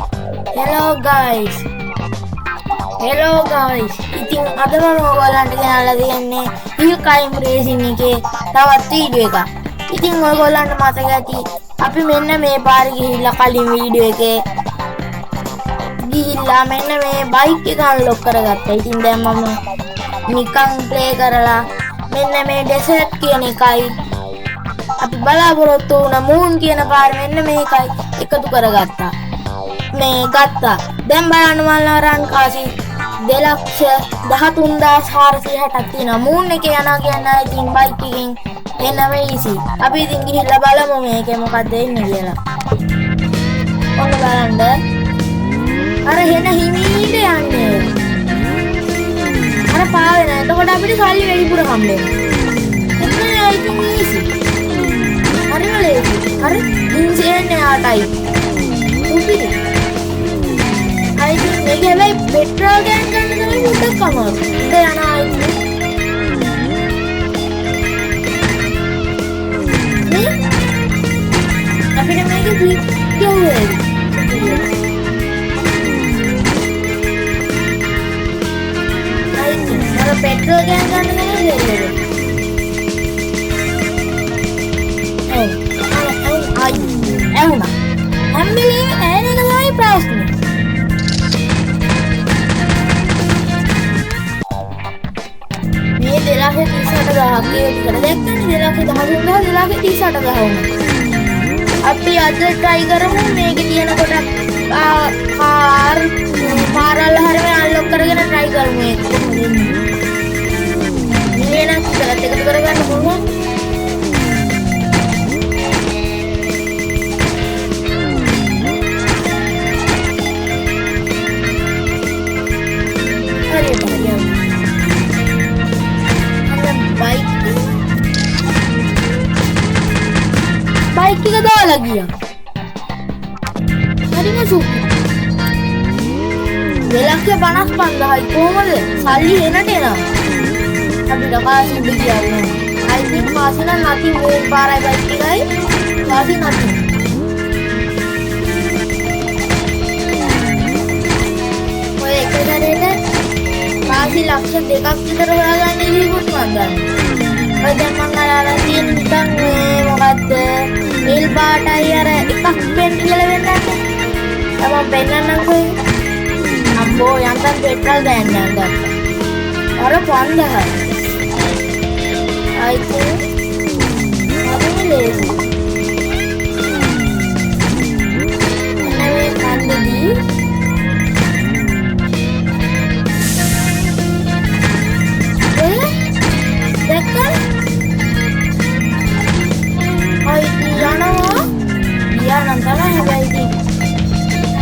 Hello guys. ඉතින් අද මම ඔයගොල්ලන්ට ගෙනල්ලා දෙන්නේ හිල් කයිම් රේසින් එකේ තවත් වීඩියෝ එකක්. ඉතින් ඔයගොල්ලන්ට මතක ඇති අපි මෙන්න මේ පාරේ ගිහිල්ලා කලින් වීඩියෝ එකේ ගිහිල්ලා මෙන්න මේ බයික් එක අන්ලොක් කරගත්තා. ඉතින් දැන් මම නිකන් ප්ලේ කරලා මෙන්න මේ ඩෙසර්ට් කියන එකයි අපි බලාපොරොත්තු වුණ මූන් කියන පාර මෙන්න මේකයි එකතු කරගත්තා. මේ ගත්තා. දැන් බලන්න මම රන් කාසි 2,13,460ක් තියෙනවා. මූන් එකේ යනවා කියන්නේ ඉතින් බයික් එකෙන් එන්නම ඊසි. අපි ඉතින් ගිහිල්ලා බලමු මේකේ මොකක්ද එන්නේ කියලා. ඔන්න බලන්න. අර හෙන හිමීට යන්නේ. අර පාවෙන. එතකොට අපිට සල්ලි වැඩිපුර හම්බෙනවා. එතන ඉතින් ඊසි. හරිම ලේසි. හරි ඉන්ජින් ආටයි. උපිරි. අයිතින් මේක හැබැයි පෙට්‍රෝල් ගෑන් ගන්න තමයි මුට්ටක් අමාරු. ඒක යන අයිතින්. නේ? අපිට මේක ක්ලික් කියුවේ. අයිතින් අර පෙට්‍රෝල් ගෑන් ගන්න තමයි දෙන්නේ. එවුනා. හැම්බෙලීම ඇන එක තමයි ප්‍රශ්නේ. මේ 2,38,000ක් කියලා දැක්කනේ 2,13,000 අපි අද try කරමු මේකේ තියෙන කොට පාරවල් හැරෙම අන්ලොක් කරගෙන try කරමු මේක කොහොමද එන්නේ. මේ නම් ඉතලත් එකතු කරගන්න පුළුවන්. बाइक की कदा लगी है हरी में सूप 2,50,000 කොහමද සල්ලි එනට එනවා අපිට කාසි ඉඳ කියන්නේ අයිති කාසි නම් නැති මේ පාරයි බයික් එකයි කාසි නැති ඔය එක දරේට කාසි ලක්ෂ 2ක් විතර හොයාගන්න ඉලිකුත් මන් දන්නේ ඔය දැන් මං අරලා තියෙන නිකන් මේ මොකද්ද නිල් පාටයි අර එකක් පෙන් කියලා වෙන්නත් තමන් පෙන්නන්නම් කොහෙද අම්බෝ යන්තම් පෙට්‍රල් ගෑන්න ගත්තා අර 5000 ආයිත් හරිම ලේසි නැවේ කන්දදී දැක්කද නම් තමයි හැබැයි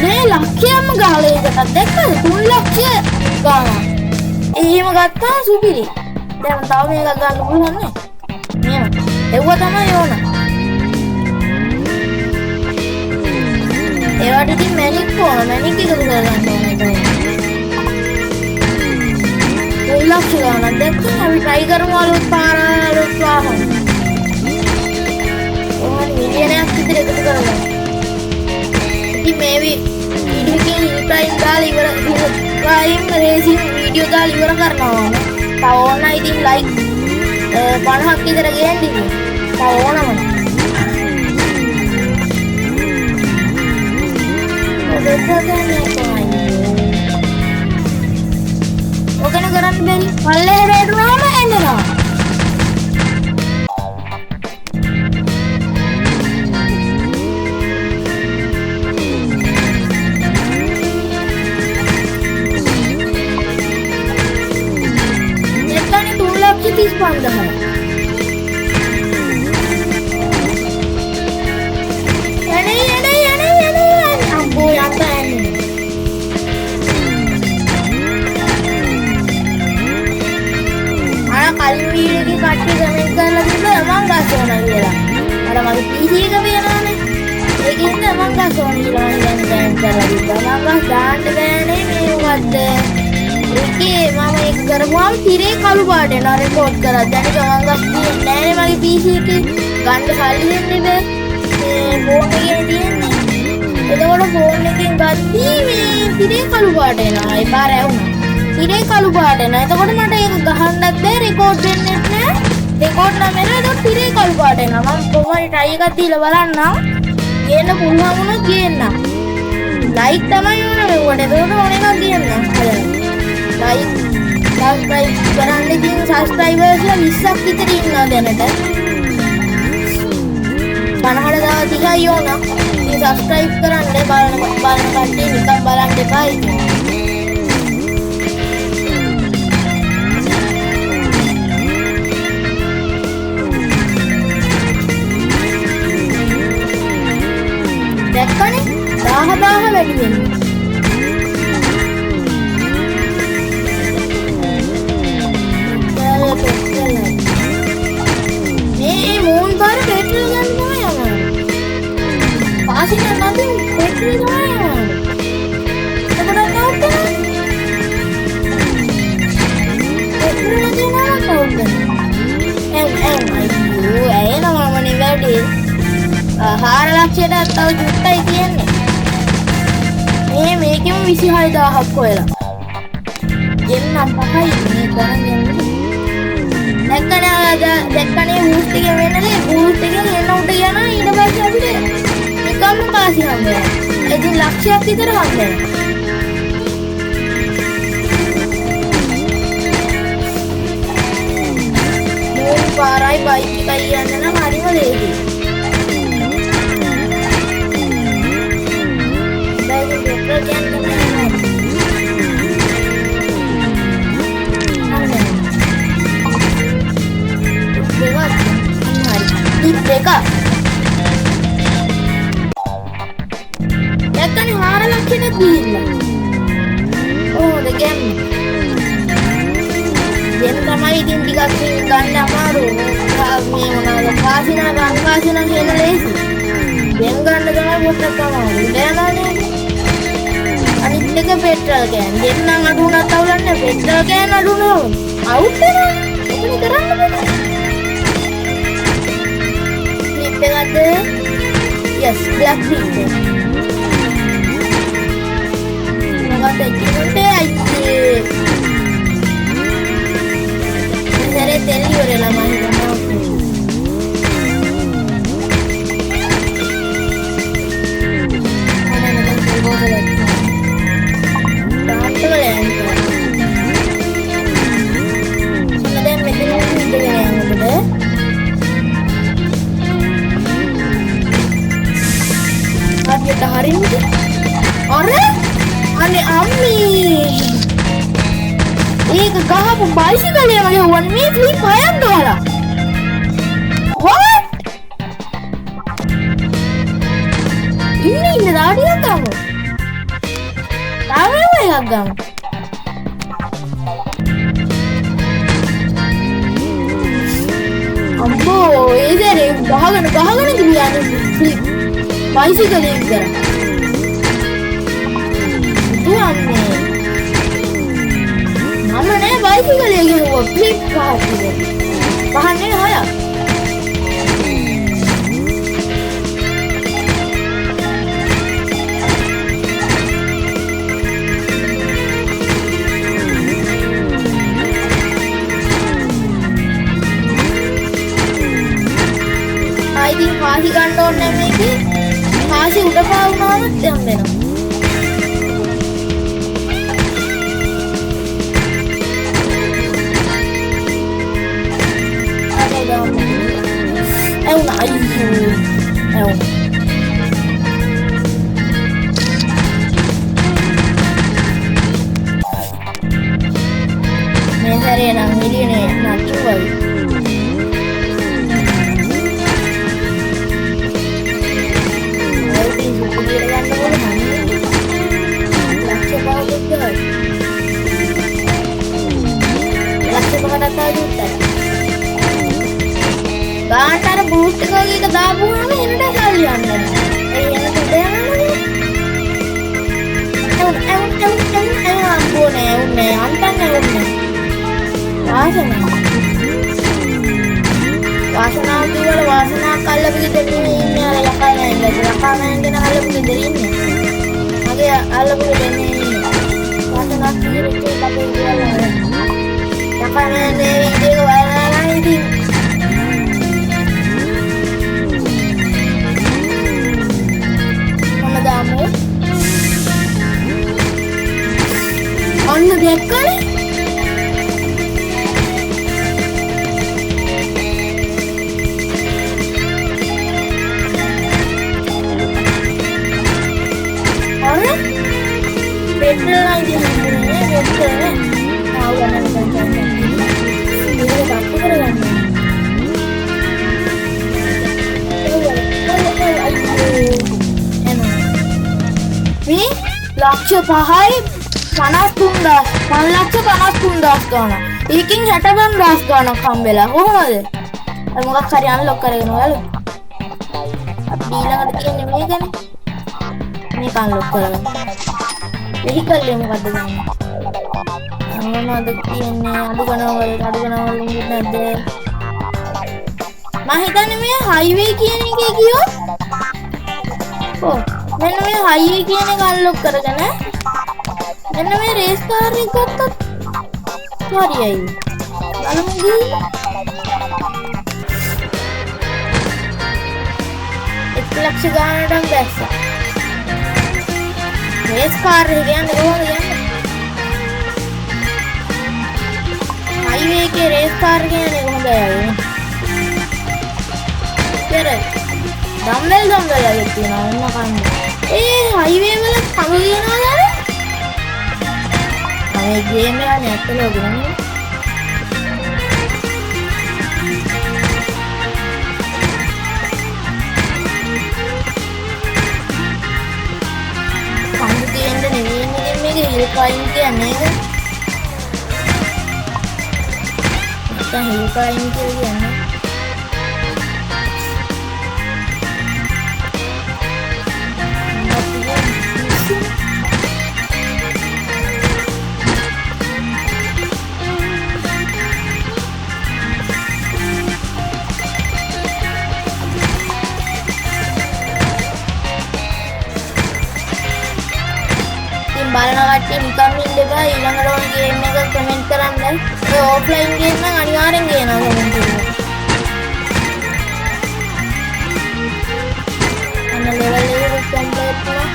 මේ ලක්ෂයක්ම ගහලා ඒකට දැක්කද 3 ලක්ෂය ගාන. එහෙම ගත්තා සුපිරි. දැන් තව මේකක් ගන්න පුළුවන් නේ. මෙහෙම. එව්ව තමයි ඕන. ඒවට ඉතින් මැනික් ඕන. මැනික් එකතු කරගන්න ඕනේ තමයි. 3 ලක්ෂ ගානක් දැක්කම අපි try කරමු අලුත් පාරවල් වාහන. මිලියනයක් විතර එකතු කරගන්න. ඉතින් මේ වීඩියෝ එකේ හිල්පයින් දාලා ඉවර කයිම් රේසින් වීඩියෝ දාලා ඉවර කරනවා. තව ඕන ඉතින් ලයික් 50ක් විතර ගේන්න ඉතින්. තව ඕනම. ඔකන කරන්න බැරි. පල්ලේ රේටුනාම එන්නවා. तीस पाउंड है अम्बो आता है आना काली वीडियो की काटी कमेंट कर लगी तो अमंग का सोना गेला और हमारे पीसी का भी है ना लेकिन अमंग का सोना गेला कमेंट कर लगी तो अमंग का डांट देने में होते ओके मामा एक කරපුවාම තිරේ කළු පාට එනවා රෙකෝඩ් කරා. දැන් ගමන් ගස් තියෙන්නේ නැහැ මගේ PC එකේ. ගන්න සල්ලි දෙන්නේ බෑ. මේ ෆෝන් එකේ තියෙන්නේ. එතකොට ෆෝන් එකෙන් ගහද්දී මේ තිරේ කළු පාට එනවා. ඒ පාර ඇවුනා. තිරේ කළු පාට එනවා. එතකොට මට ඒක ගහන්නත් බැහැ, රෙකෝඩ් වෙන්නේ නැහැ. රෙකෝඩ් නම් වෙනවා. එතකොට තිරේ කළු පාට එනවා. මම කොහොමද try එකක් දීලා බලන්නම්. ගේන්න පුළුවන් වුණොත් ගේන්නම්. ලයික් තමයි ඕන වෙන්නේ. එතකොට ඕන එකක් ගේන්නම්. ලයික් සබ්ස්ක්‍රයිබ් කරන්න ඉතින් සබ්ස්ක්‍රයිබර්ස් 20ක් විතර ඉන්නවා දැනට. 50,000 ඕන. ඉතින් සබ්ස්ක්‍රයිබ් කරන්න බලන කට්ටිය නිකන් බලන්න එපා ඉතින්. දැක්කනේ 1000 වැඩි වෙනවා. මේ මූන් පාර පෙට්‍රල් ගන්න තමයි යනවා. පාසින් නැත්නම් පෙට්‍රල් තමයි යනවා. එතකොට කවුද? පෙට්‍රල් නැතිනවා කවුද? අයියෝ ඇයනවා මනේ වැඩි. 4 ලක්ෂයට තව ජුට්ටයි කියන්නේ. මේකෙම 26000ක් හොයලා. ගෙන්නම් පහයි මේ කරන්නේ. දැක්කනේ බූස්ට් එකේ වෙන්නේ බූස්ට් එකෙන් එන්න උඩ යනවා ඊට පස්සේ අපිට නිකම්ම කාසි හම්බෙනවා. ඉතින් ලක්ෂයක් විතර හම්බෙනවා. මේ පාරයි බයික් එකයි යන්න නම් හරිම ලේසියි. බයික් පෙට්‍රල් ගන්න තමයි. දෙක දැක්කනේ 4 ලක්ෂයට ගිහිල්ලා. ඕ දෙකෙන් දැන් තමයි ඉතින් ටිකක් ගන්න අමාරු. මේ මොනවාද කාසිනා ගන්න කාසිනා කියන ලේසි. දැන් ගන්න තමයි පොඩ්ඩක් අමාරු. දැනනනේ අනිත් එක පෙට්‍රල් ගෑන් දෙන්නම් අඩු වුණත් අවුලන්නේ පෙට්‍රල් ගෑන් අඩු වුණොත් අවුට් වෙනවා. ඒක කරන්න බෑ. Yes, black people. Nagata ikkunte aiki. Sare telli orela mahirama. Ana nadan telbola. Taatwala yanto. Nadan metenu idegena yangoda. Kita hari ini aneh Ami ini kagak bicycle yang ada 1 meter $500. What? ini radio kamu tahu ya kamu ambo ini deh bahagan kebiasaan flip bicycle එක කරා. දුවන්නේ. මම නේ bicycle එක ගිහුවා flip පාටිද. පහන්නේ හොයා. ආයිත් පාසි ගන්න ඕනේ මේකේ. පාසි උඩ පාවුනාම හම්බෙනවා. මේ සැරේ නම් මිලියනේ නැතිවයි. ගාන්ටර බූස්ට් එකක දාපුවාම එනට සල්ලි යන්නේ. ඒ එන දෙයන්නේ. උන්නේ අන්තන්නේ උන්නේ. වාසනාව කියවල වාසනාවක් අල්ලපු ගෙදර ඉන්නේ අර යකා නෑන්ද. යකා නෑන්ද අල්ලපු ගෙදර ඉන්නේ. මගේ අල්ලපු දෙන්නේ වටනක් කිරිච්ච අපේ ඉවරයි. යකනේ මේ වීඩියෝ බලලා ඉතින් මම දාමු. ඔන්න දැක්කනේ. Betul lagi ini betul ya. Tahu kan ini aku keren. Ini ලක්ෂ 5යි 53000 5,50,000 ගාන. ඒකෙන් 65000 ගානක් හම්බෙලා කොහොමද? මොකක් හරි අන්ලොක් කරගෙන වල. අපි ඊළඟට කියන්නේ මේකනේ. මේක අන්ලොක් කරගන්න. vehicle එක මොකද්ද ගන්න? මොනවද කියන්නේ අඩු ගණන්වල ඉන්නේ නැද්ද? මම හිතන්නේ මේ highway කියන එකේ කියොත් ඔව් මෙන්න මේ highway කියන එක අන්ලොක් කරගෙන මෙන්න මේ race car එක ගත්තොත් හරියයි. බලමු ගිහින් 1 ලක්ෂ ගානකට බැස්සා. race car එක කියන්නේ කොහොමද යන්නේ? highway එකේ race car කියන්නේ කොහොමද යන්නේ? දම්බෙල් එකක් තියෙනවා ඔන්න කන්නේ. ඒ highway වල කම කියනවාද? මේ ගේම් එක නැත්තල ඔගනනේ. hill climb කියන්නේ hill climb කියන්නේ බලන කට්ටිය නිකන් ඉන්න එපා. ඊළඟට ඕන ගේම් එක කමෙන්ට් කරන්න. ඒ ඔෆ්ලයින් ගේම් නම් අනිවාර්යෙන් ගේනවා කමෙන්ට් එකේ. අන්න ලෙවල් එක කම්ප්ලීට් වුණා.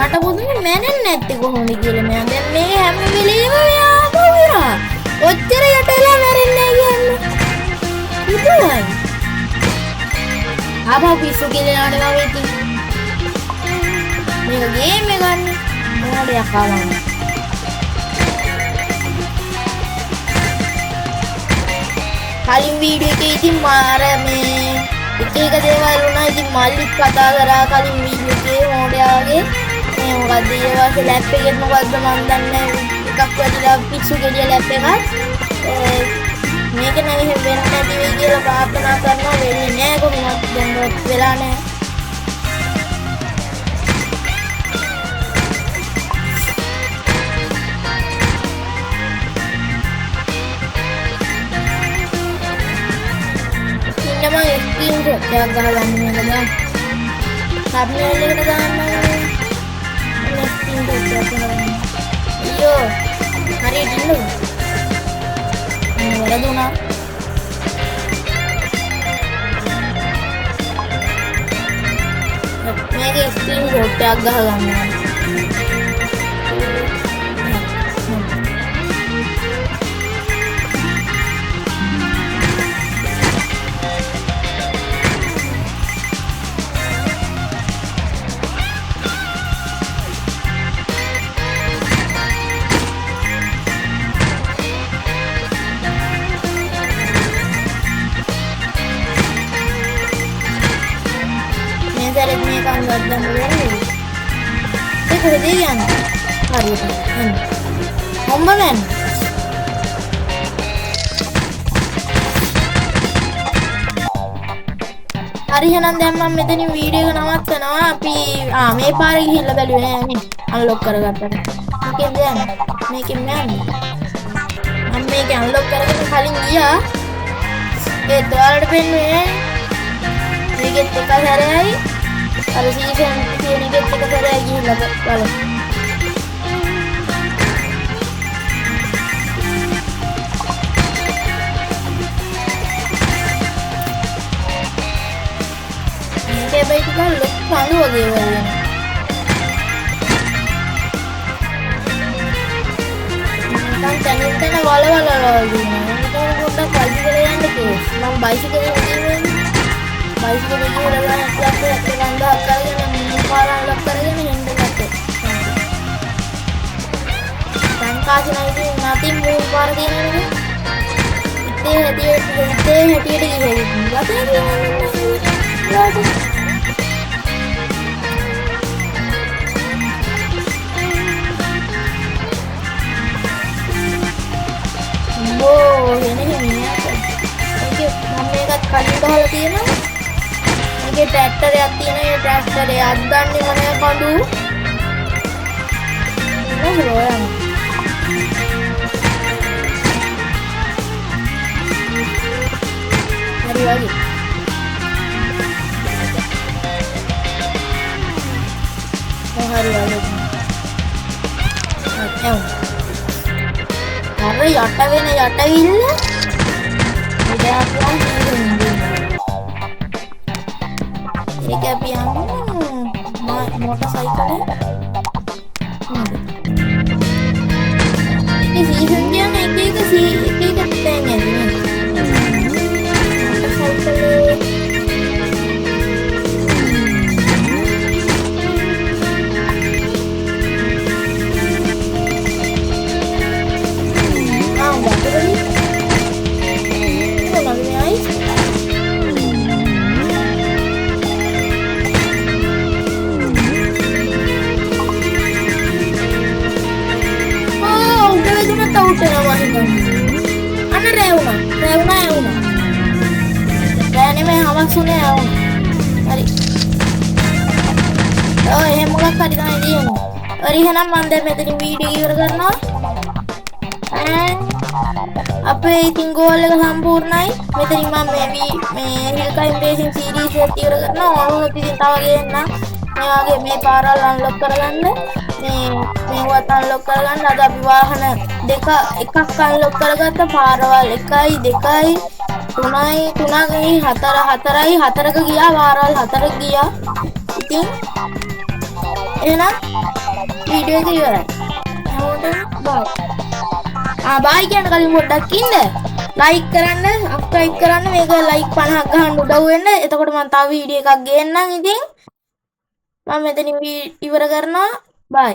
මට පොදුනේ මැනෙන්නේ නැත්තේ කොහොමද කියලා මම දැන් මේ හැම වෙලේම මෙයා පොවිරා ඔච්චර යටලා මැරෙන්නේ කියන්නේ ඉතින් ආපහු පිස්සු කියලා යනවා මම ඉතින් මේක ගේම් එක ගන්න මොනවද යකාවන්නේ කලින් වීඩියෝ එකේ ඉතින් මාර මේ එක දේවල් වුණා ඉතින් මල්ලිත් කතා කරා කලින් වීඩියෝ එකේ මොඩයාගේ මේ මොකද්ද ඊළඟට ලැප් එකේ මොකද්ද මන් දන්නේ එකක් වැඩිලා පිස්සු ගෙඩිය ලැප් එකක් මේක නම් එහෙම වෙන්නේ නැති වෙයි කියලා ප්‍රාර්ථනා කරනවා වෙන්නේ නැහැ කොහොමද දැන් වෙලා නැහැ ඉන්න මම ස්ක්‍රීන් ෂොට් එකක් ගහගන්න මේක දැන් thumbnail එකට දාන්න අයියෝ හරියට ඉන්නු වැරදුනා මේක ස්ක්‍රීන් ෂොට් එකක් ගහගන්න දැන් මේක අන්වද්දම වෙන්නේ ඒක හොදේ යන්න හරියට එන්න හොම්බමෙන් හරි එහෙනම් දැන් මම මෙතනින් වීඩියෝ එක නවත්තනවා. අපි මේ පාරේ ගිහිල්ලා බැලුවේ නෑනේ. අන්ලොක් කරගත්තට. මේකෙන් යන්නේ. මේකෙන් යන්නේ. මම මේක අන්ලොක් කරගෙන කලින් ගියා. ඒ ඔයාලට පෙන්වන්නේ මේකෙත් එක සැරේයි අර සීසන් කියන එකෙත් එක සැරේයි ගිහිල්ලා බලමු. මේකේ බයි ටික ලොක් පළු වගේ වෙනවා. මම තනියෙන් තන වලවල වගේ. පොඩ්ඩක් බයිසිකලේ යන්න කෝස්. මම බයිසිකලේ ගිහින් බයිසිකලේ ගිහලා අපේ ගඳ අක්කගෙන මේ පාරක් ලොක් කරගෙන හෙන්න ගත්තා. දැන් කාසිනයිදී නැති මූ පාර තියෙනවනේ. ඉතේ හැටියට ගිහින්. වතේ කියන්නේ. එනේ මේක මම මේකත් කලින් ගහලා තියෙනවා. මේකේ ට්‍රැක්ටරයක් තියෙනවා. ඒ ට්‍රැක්ටරේ අද්දන්නේ මොනේ කඳු. මොකද ඔයන්. හරි වගේ. හරි වගේ. අර යට වෙන යටවිල්ල ඒක අපි යමු මොටර් සයිකලේ ඒක සීසන් කියන්නේ එක තැන් යන්නේ motor සයිකලේ sudah ya. Mari. Oh, ini mulai kali ini dia. Hari ini nama anda mencari video karena apa tinggal lagi sempurna. Mencari mana hilka impressing series itu karena orang itu tahu kan. මේ පාරල් unlock කරගන්න මේවත් unlock කරගන්න අද අපි වාහන දෙක එකක් unlock කරගත්ත පාරවල් 1යි 2යි 3යි 3යි 4යි 4ක ගියා පාරවල් 4ක ගියා. ඉතින් එහෙනම් වීඩියෝ එක ඉවරයි. හැමෝටම බයි. බයි කියන කලින් පොඩ්ඩක් ඉන්න. ලයික් කරන්න, සබ්ස්ක්‍රයිබ් කරන්න, මේක ලයික් 50ක් ගහන්න උදව් වෙන්න. එතකොට මම තව වීඩියෝ එකක් ගේන්නම්. ඉතින් මම මෙතනින් ඉවර කරනවා. බයි.